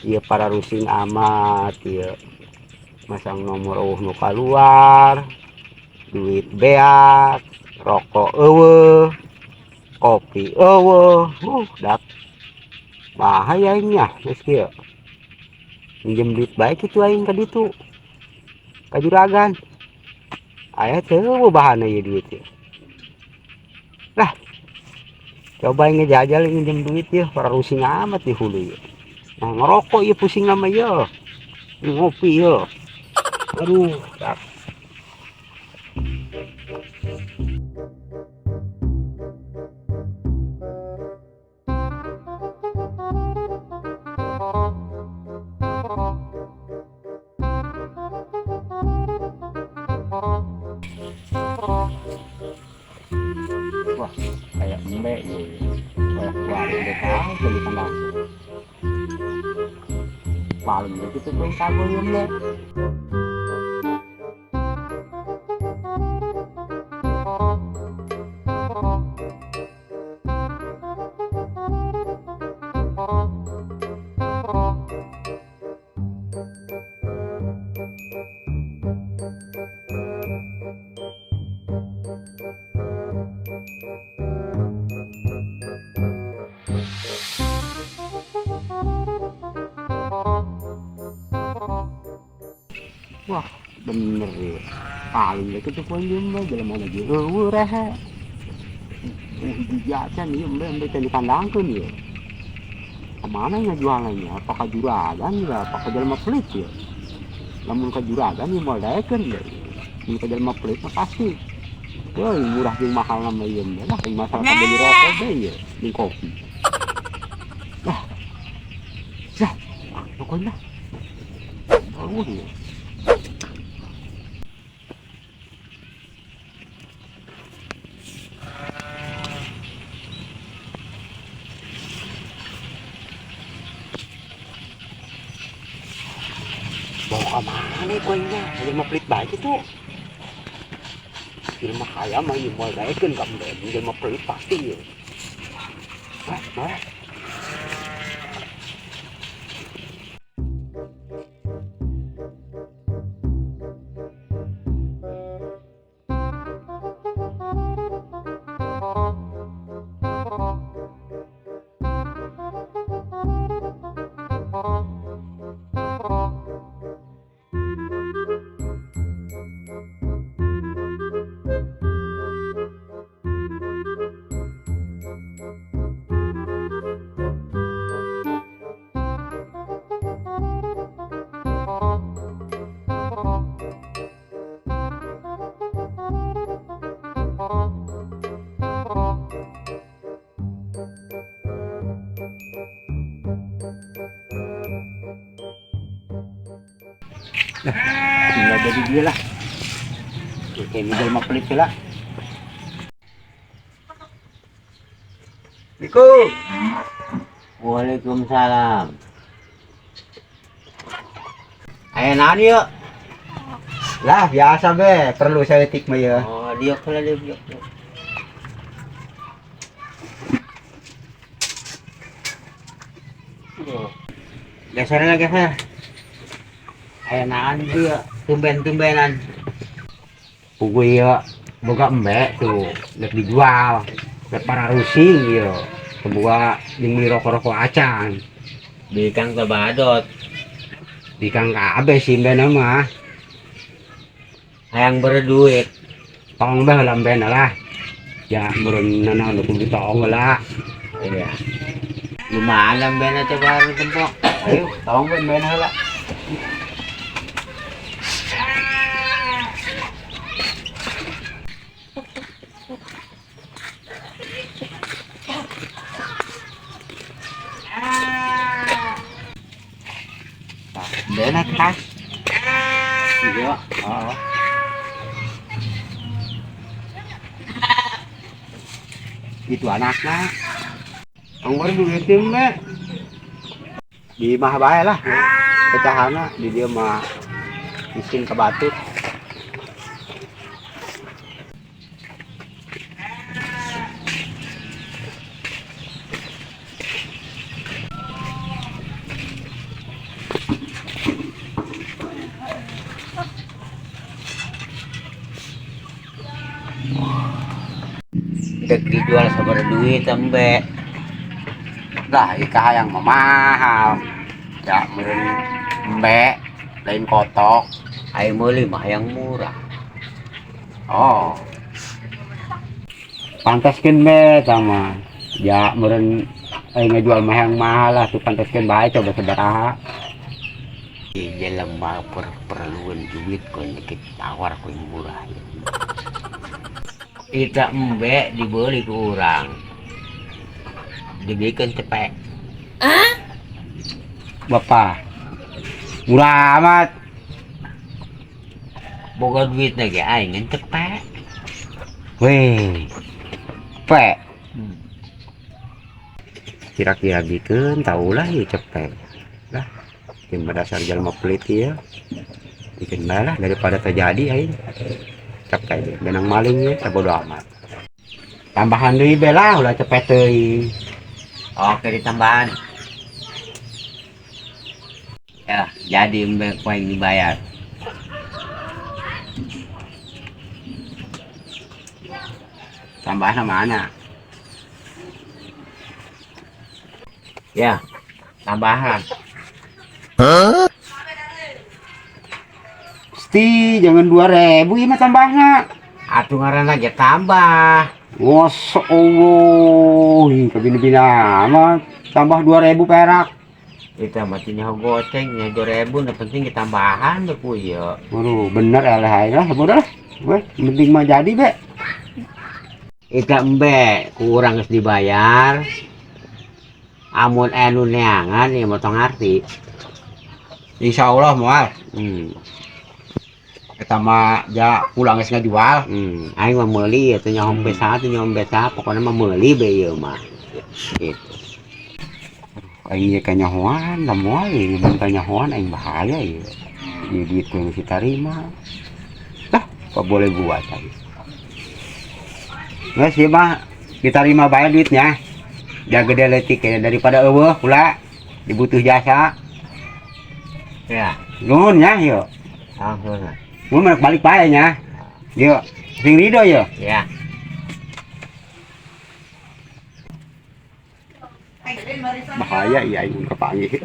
Iya para rusing amat ya, masang nomor nu keluar, duit beak, rokok kopi dak bahayanya meski ya minjem duit baik itu aing ka ditu ka juragan aya teu bahana ya duit ya lah coba ngejajal minjem duit ya para rusing amat di hulu ya nah, ngerokok ya pusing nama ya ngopi ya aduh dak. Wah kayak embek ya kayak warung deh tahu beli kandang paling begitu tuh kagul embek. Wah bener ya paling begitu pun embek dalam mana gitu rehe jajan ya embek tadi kandangkeun ya kemana ngejualannya apakah juragan ya apakah jelema pelit ya lamun ka juragan ya mau daekeun ya mun ka jelema pelit mah pasti euy murah jeung mahal nama ieu mah lah yang masalah beli rokok deh ya jeung kopi lah dah pokoknya ya bawa kemana nih kuenya jelema pelit baik itu jelema kaya mah ieu moal daekeun ka embek jelema pelit pasti ya nah tinggal jadi dia lah kayak model mah pelit lah. Assalamualaikum. Waalaikumsalam. Ayo nani yuk. Lah biasa be perlu saya tik mah ya Oh diok lah diok. Geser lagi geser. Ayo nani dia tumben-tumbenan. pugui ya boga embek tuh udah dijual ke para rusing ya sebuah yang beli rokok-rokok acang Di Kang Tabadot. di kang kabe sih be nama Hayang berduit. tong be lambe lah ya meureun nana nu kudu tong lah Iya. Lumayan bena coba tempok. ayo tong be lah bena khas iya itu anaknya anggur duitin be di mah bae lah pecahana di dia mah isin ke batu cek dijual sabar duit embe. Lah ika yang mahal. Ya meureun embe lain kotok. Ai meuli mah yang murah. Oh. Pantaskeun be sama. Ya meureun ngejual mah yang mahal lah tuh pantaskeun bae coba sabaraha. Iya lemah perluan duit kau nyekit tawar kau yang murah. Kita embe dibeli ke orang, dibelikan cepek. Bapak. Murah amat. Boga duit lagi aing cepek. Weh. Cepek. Kira-kira bikin tahulah ya cepek. Lah. Bikin berdasar jalma pelit ya. Bikin balah daripada terjadi aing. Cepek benang maling ya, bodo amat. Tambahan deui bela ulah cepet teuing. Oke ditambahan. Ya, jadi embe kau yang dibayar. Tambahan mana? Ya, tambahan. Pasti jangan 2.000 ini mah tambahnya. Atuh ngaran aja tambah. Masya Allah, kebina-bina amat. Tambah 2.000 perak. Kita mati nyaho goceng, nyaho 2000, yang penting tambahan deh kuya. Waduh, bener eleh lah, bodoh lah. Weh, penting mah jadi be. Kita embe kurang geus dibayar. Amun anu neangan ya motong arti. Insya Allah mual. Kita mah ya pulang geus ngajual. Aing mah meuli atuh nyaho besa atuh nyaho besa, pokona mah meuli be ieu mah. Gitu. Aing ge kanyahoan, lamun ieu mun kanyahoan aing bahaya ieu. Di duit yang kita terima. Lah, apa boleh buat aing. Nggak sih mah kita terima bayar duitnya. Jaga gede letik ya daripada eueuh pula dibutuh jasa. Ya, Nuhun nya yuk. langsung. Mun balik bae nya. Yuk, sing rido yuk. Ya. Bahaya iya aing kepanggih.